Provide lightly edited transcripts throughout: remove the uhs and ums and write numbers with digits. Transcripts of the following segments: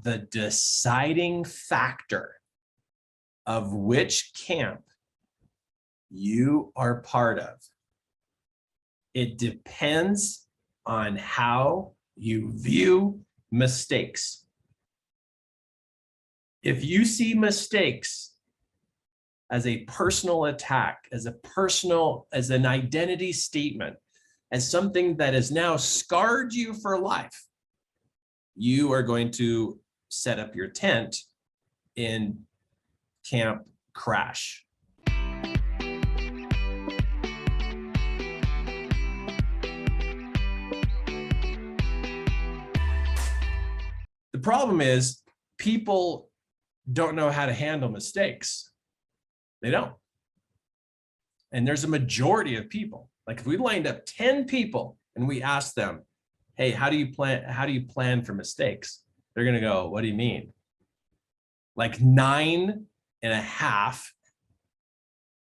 the deciding factor of which camp you are part of. It depends on how you view mistakes. If you see mistakes as a personal attack, as an identity statement, as something that has now scarred you for life, you are going to set up your tent in camp crash. The problem is people don't know how to handle mistakes. They don't. And there's a majority of people. Like if we lined up 10 people and we asked them, hey, how do you plan for mistakes? They're going to go, what do you mean? Like 9.5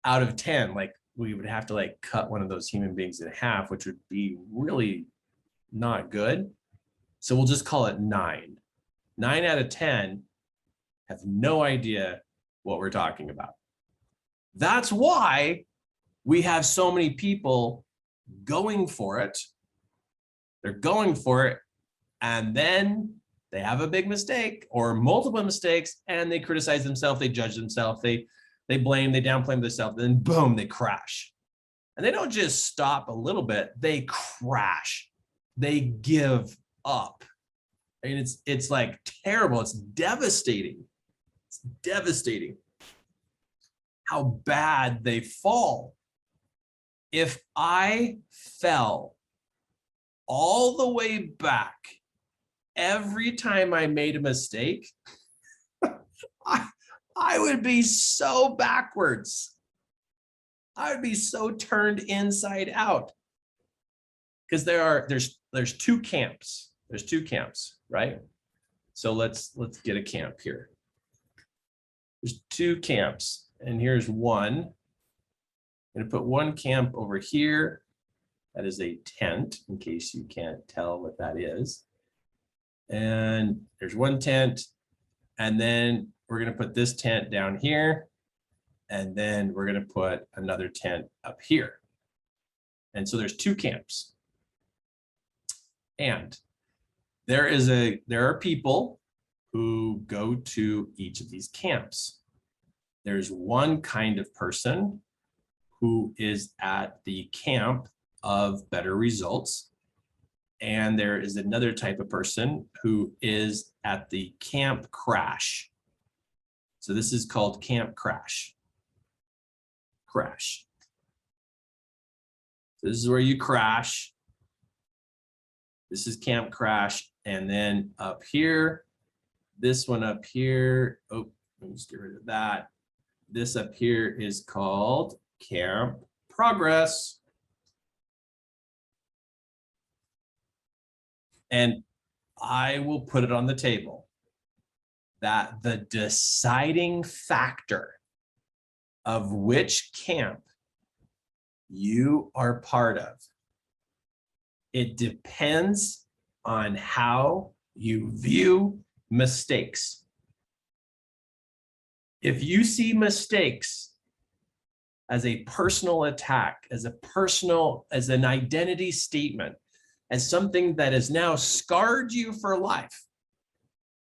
out of 10, like we would have to like cut one of those human beings in half, which would be really not good. So we'll just call it 9. 9 out of 10 have no idea what we're talking about. That's why we have so many people going for it. They're going for it, and then they have a big mistake or multiple mistakes, and they criticize themselves, they judge themselves, they blame, they downplay themselves, then boom, they crash. And they don't just stop a little bit, they crash. They give up. I mean, it's like terrible. It's devastating. It's devastating how bad they fall. If I fell all the way back every time I made a mistake, I would be so backwards. I would be so turned inside out. Because there's two camps. There's two camps, right? So let's get a camp here. There's two camps, and here's one. I'm going to put one camp over here. That is a tent, in case you can't tell what that is. And there's one tent, and then we're going to put this tent down here, and then we're going to put another tent up here. And so there's two camps. And there are people who go to each of these camps. There's one kind of person who is at the camp of better results. And there is another type of person who is at the camp crash. So this is called camp crash. Crash. So this is where you crash. This is camp crash. And then up here, this one up here, oh, let me just get rid of that. This up here is called camp progress. And I will put it on the table that the deciding factor of which camp you are part of, it depends on how you view mistakes. If you see mistakes as a personal attack, as an identity statement, as something that has now scarred you for life,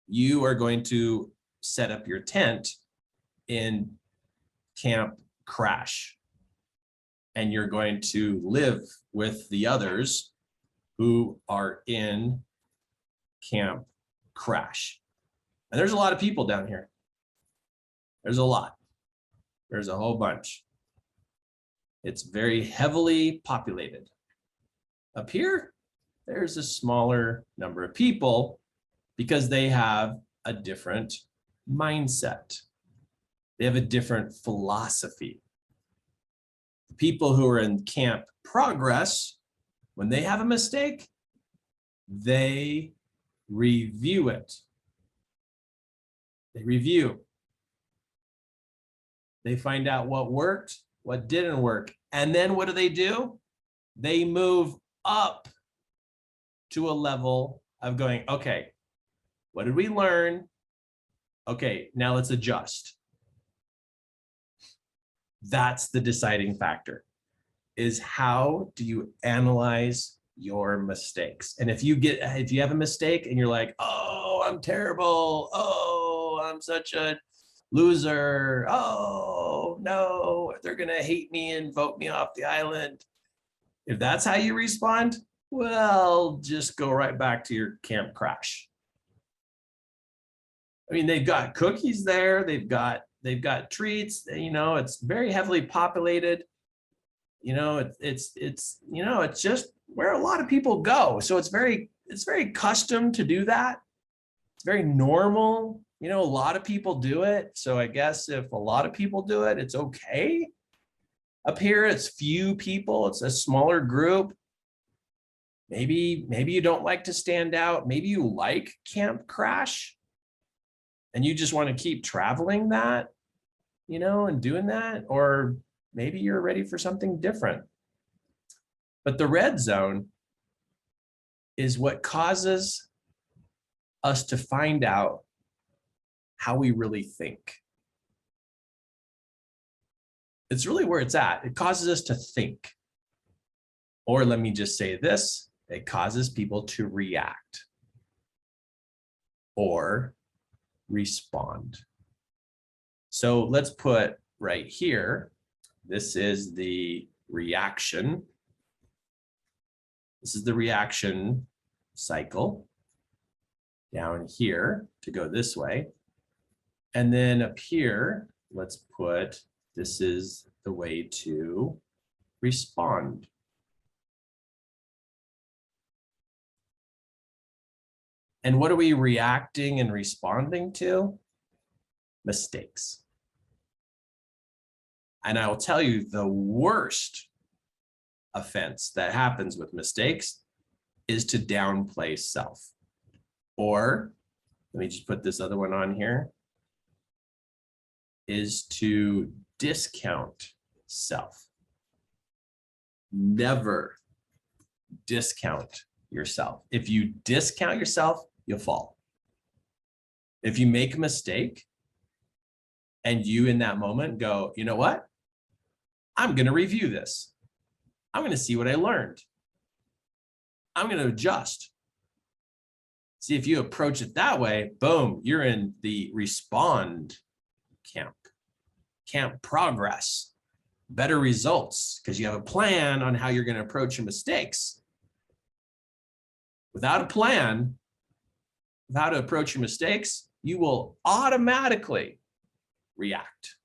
you are going to set up your tent in camp crash. And you're going to live with the others who are in camp crash. And there's a lot of people down here. There's a lot. There's a whole bunch. It's very heavily populated. Up here, there's a smaller number of people because they have a different mindset. They have a different philosophy. The people who are in camp progress, when they have a mistake, they review it. They review. They find out what worked, what didn't work. And then what do? They move up to a level of going, okay, What did we learn? Okay, now let's adjust. That's the deciding factor, is how do you analyze your mistakes? And if you have a mistake and you're like, oh, I'm terrible. Oh, I'm such a loser. Oh, no, they're going to hate me and vote me off the island. If that's how you respond, well, just go right back to your camp crash. I mean, they've got cookies there. They've got treats, you know, it's very heavily populated. You know, it's just where a lot of people go. So it's very custom to do that. It's very normal. You know, a lot of people do it. So I guess if a lot of people do it, it's okay. Up here, it's few people. It's a smaller group. Maybe you don't like to stand out. Maybe you like Camp Crash and you just want to keep traveling that, you know, and doing that. Or maybe you're ready for something different. But the red zone is what causes us to find out how we really think. It's really where it's at. It causes us to think. Or let me just say this, it causes people to react or respond. So let's put right here, this is the reaction. This is the reaction cycle down here to go this way. And then up here, let's put, this is the way to respond. And what are we reacting and responding to? Mistakes. And I will tell you, the worst offense that happens with mistakes is to downplay self. Or, let me just put this other one on here, is to discount self. Never discount yourself. If you discount yourself, you'll fall. If you make a mistake and you in that moment go, you know what? I'm going to review this. I'm going to see what I learned. I'm going to adjust. See, if you approach it that way, boom, you're in the respond camp. Camp progress, better results, because you have a plan on how you're going to approach your mistakes. Without a plan of how to approach your mistakes, you will automatically react.